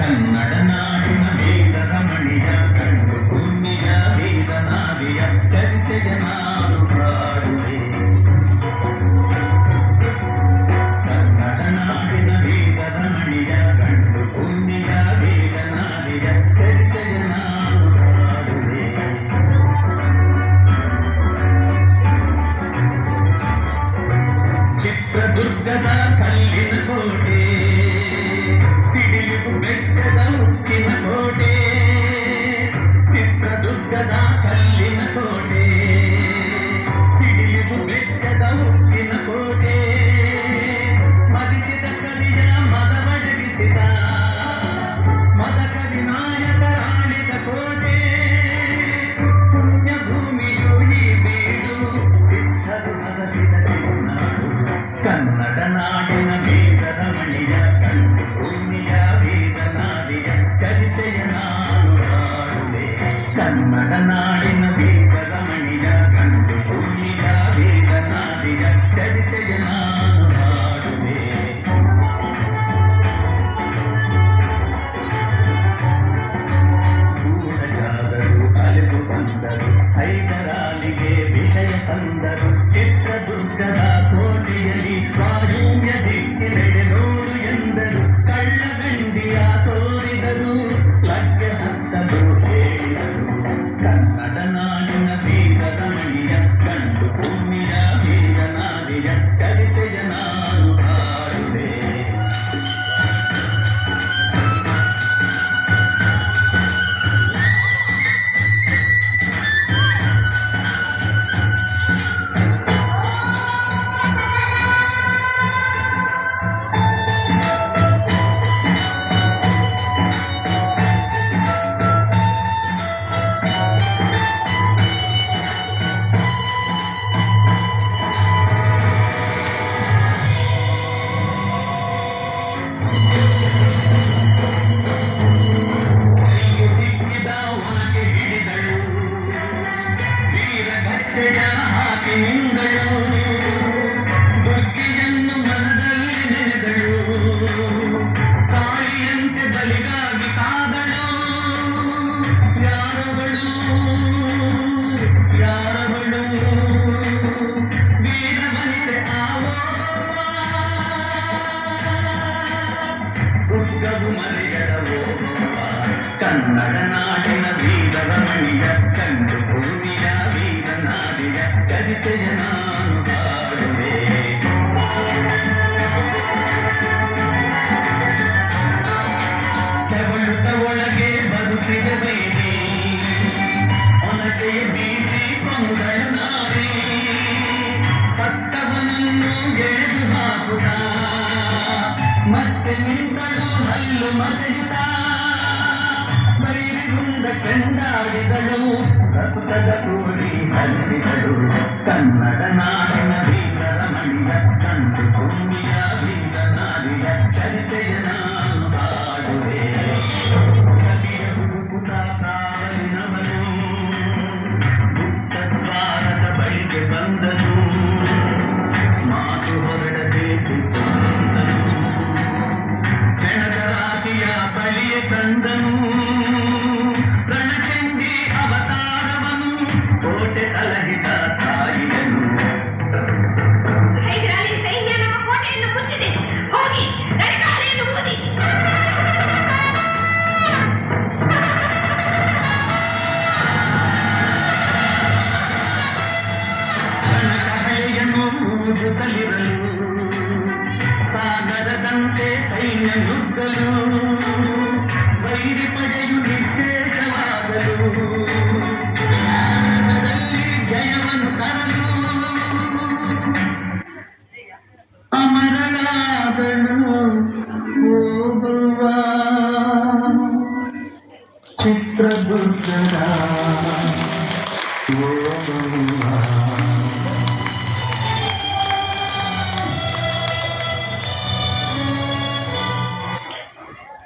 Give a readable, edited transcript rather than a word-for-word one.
ಕನ್ನಡ ನಾಡಿನ ವೇದ ರಮಣಿಯ ಕಂಡು ಪುಣ್ಯ ವೇದ ನಾವಿಯ ಚರಿತೆಯ ನಾನು ಹಾಡುವೆ. ಕನ್ನಡ ನಾಡಿನ ವೇದ ರಮಣಿಯ ಕಂಡು ಪುಣ್ಯ ವೇದ ನಾವಿಯ ಚರಿತೆಯ ನಾನು ಹಾಡುವೆ. ಚಿತ್ರದುರ್ಗದ ಕಲ್ಲಿನ ಕೋಟೆ, ಸಿಡಿಲು ಬೆಟ್ಟದ ಉಕ್ಕಿನ ಕೋಟೆ. ಚಿತ್ರದುರ್ಗದ ಕಲ್ಲಿನ ಕೋಟೆ, ಸಿಡಿಲು ಬೆಟ್ಟದ ಉಕ್ಕಿನ ಕೋಟೆ. ಮದಿಸಿದ ಕವಿಯ ಮದವಡಗಿಸಿದ ಮದಕವಿ ನಾಯಕರಾಳಿದ ಕೋಟೆ. ಪುಣ್ಯ ಭೂಮಿಯು ಈ ಬೀಡು, ಸಿದ್ಧರು ಮದಸಿದ ನಾಡು. ಕನ್ನಡ ನಾಡಿನ ವೇದ ರಮಣಿಯ ಕಂಡು ಭೂಮಿಯ ವೇದ ನಾಡಿಯ ಚರಿತೆಯ ನಾನು ಹಾಡುವೆ. ಕನ್ನಡ ನಾಡಿನ ವೇದ ರಮಣಿಯ ಕಂಡು ಭೂಮಿಯ ವೇದ ನಾಡಿಯ ಚರಿತೆಯ ನಾನು ಹಾಡುವೆ. ಗೂಢಚಾರರು ಅಲೆದು ಬಂದರು, ಹೈದರಾಲಿಗೆ ವಿಷಯ ತಂದರು. ಚಿತ್ರದುರ್ಗದ ಕೋಟೆಯಲ್ಲಿ ವಾಯುವ್ಯ ದಿಕ್ಕಿನೆಡೆ ನೋಡು ಎಂದರು. ಕಳ್ಳಗಂಡಿಯ ತೋರಿದರು, ಲಗ್ಗೆ ಹತ್ತಲು ಹೇಳಿದರು. ಕನ್ನಡ ನಾಡಿನ ವೇದ ರಮಣಿಯ ಕಂಡು ಭೂಮಿಯ ವೇದ ನಾಡಿಯ ಚರಿತೆಯ ನಾನು ಹಾಡುವೆ. ಹಾಕಿ ನಿಂದಳು, ದುರ್ಗಿಯನ್ನು ಮನದಲ್ಲಿ ನೆನೆದಳು. ತಾಯಿಯಂತೆ ಬಲಿಗಾಗಿ ಕಾದಳು. ಯಾರವಳು ಯಾರವಳು ವೀರವನಿತೆ ಆವೋವ, ದುರ್ಗವು ಮರೆಯದವೋವ. ಕನ್ನಡ ನಾಡಿನ ವೇದ ರಮಣಿಯ ಕಂಡು ಭೂಮಿಯ ವೇದ ನಾಡಿಯ ಚರಿತೆಯ ನಾನು ಹಾಡುವೆ. ತೆವಳುತ್ತ ಒಳಗೆ ಬದುಕಿದ ಬೇರೆ, ಒನಕೆಯ ಬೀಸಿ ಕೊಂಗಳ ನಾರಿ. ಸತ್ತವನನ್ನು ಎಳೆದು ಹಾಕುತ್ತ ಮತ್ತೆ ನಿಂತಳು ಹಲ್ಲು ಮಸೆಯುತ್ತ. ಬೈರಿಗುಂದ ಚೆಂಡಾಡಿದಳು, ರಕ್ತದ ಕೂಡಿ ಹರಿಸಿದಳು. ಕನ್ನಡ ನಾಡಿನ ವೇದ ರಮಣಿಯ ಕಂಡು ಭೂಮಿಯ ವೇದ ನಾಡಿಯ ಚರಿತೆಯ ನಾನು ಹಾಡುವೆ. ಕವಿಯ ಹುಡುಕುತ್ತ ಕಾವಲಿನವನು ಗುಪ್ತದ್ವಾರದ ಬಳಿಗೆ ಬಂದನು. ಮಾತು ಹೊರಡದೆ ತಿದ್ದಂದನು, ಹೆಣದ ರಾಶಿಯ ಬಳಿಯ ತಂದನು. ರಣಚಂಡಿ ಅವತಾರವನು, ಕೋಟೆ ಸಲಹಿದ ತಾಯಿಯನು. ಹೈದರಾಲಿ ಸೈನ್ಯ ನಮ್ಮ ಕೋಟೆಯನ್ನು ಮುತ್ತಿದೆ, ಹೋಗಿ ನಡಗಾಲೆಯನ್ನು ಊದಿ. ರಣಕಹಳೆಯನ್ನು ಊದುತ್ತಲಿರಲು, ಸಾಗರದಂತೆ ಸೈನ್ಯ ನುಗ್ಗಲು. ವೈರಿ ಪಡೆಯು ನಿಶೇಷವಾಗಲು, ಜಯವನ್ನು ತರಲು. ಅಮರಳಾದಳು ಹೋಗುವ ಚಿತ್ರದುರ್ಗದ ಹೋಗುವ.